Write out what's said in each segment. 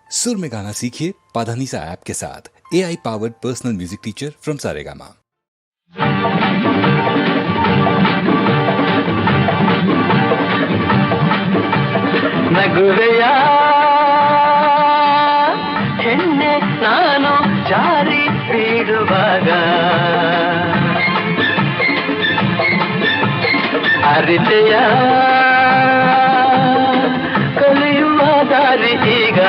सुर में गाना सीखिए पाधानीसा ऐप के साथ। AI powered personal music teacher from Saregama. ನಗುವೆಯ ಹೆಣ್ಣೆ ನಾನು ಜಾರಿ ಬೀಳುವಾಗ ಅರಿತೆಯ ಕಲಿಯುವ ದಾರಿ ಈಗ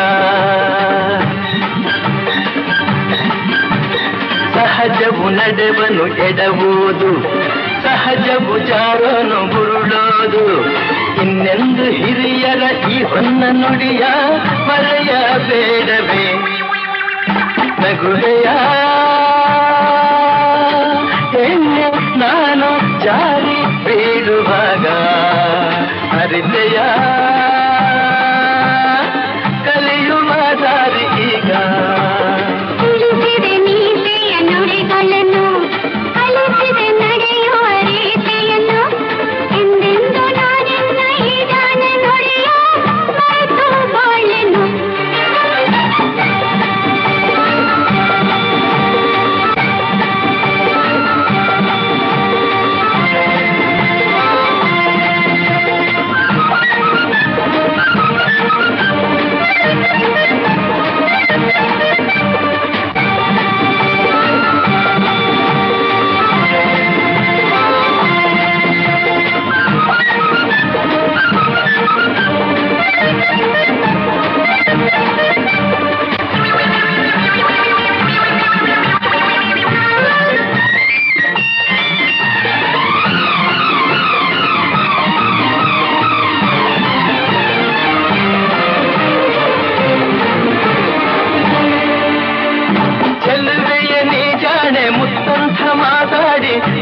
ಸಹಜವು ನಡೆವನು ಎಡವುದು ಸಹಜವು ಜಾರನು ಬುರುಳೋದು ಇನ್ನೆಂದು ಹಿರಿಯರ ಈ ಹೊನ್ನ ನುಡಿಯ ಮರೆಯಬೇಡವೇ ನಗುವೆಯ ಹೆಣ್ಣೆ ನಾನು ಜಾರಿ ಬೀಳುವಾಗ ಅರಿತೆಯ ಕಲಿಯುವ ದಾರಿ ಈಗ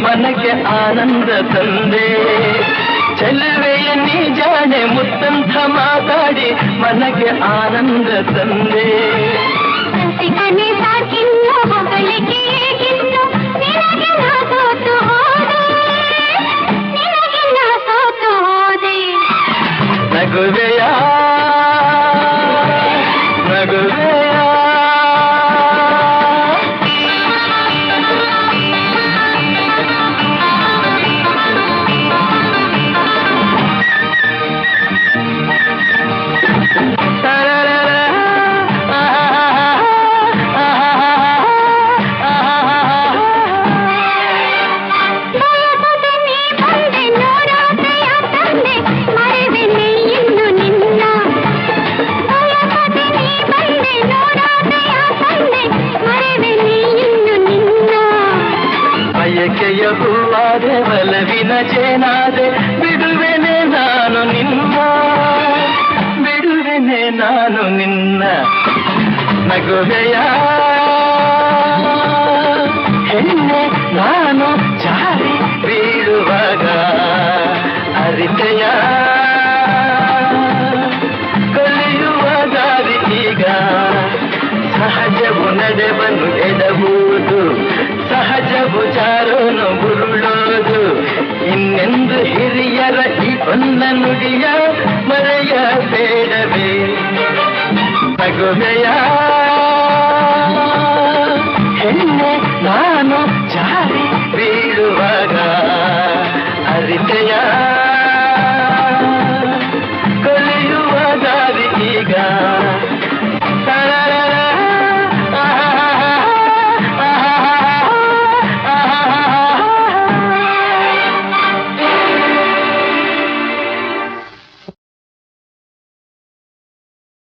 ಮನಕ್ಕೆ ಆನಂದ ತಂದೆ ಚೆಲುವೆಯ ನೀ ಜಾಣೆ ಮುತ್ತಂಥ ಮಾತಾಡಿ ಮನಕ್ಕೆ ಆನಂದ ತಂದೆ ನಗುವೆಯ ನಗುವೆಯ ಬಯಕೆಯ ಹೂವಾದೆ ಬಲವಿನ ಚೇನಾದೆ ಬಿಡುವೆನೆ ನಾನು ನಿನ್ನ ಬಿಡುವೆನೆ ನಾನು ನಿನ್ನ ನಗುವೆಯ ಹೆಣ್ಣೆ ನಾನು ಜಾರಿ ಬೀಳುವಾಗ ಅರಿತೆಯ ಕಲಿಯುವ ದಾರಿ ಈಗ ಸಹಜವು ನಡೆವನು ಎಡಬಹುದು ಸಹಜವು ಜಾರನು ಬುರುಳೋದು ಇನ್ನೆಂದು ಹಿರಿಯರ ಈ ಹೊನ್ನ ನುಡಿಯ ಮರೆಯಬೇಡವೇ ನಗುವೆಯ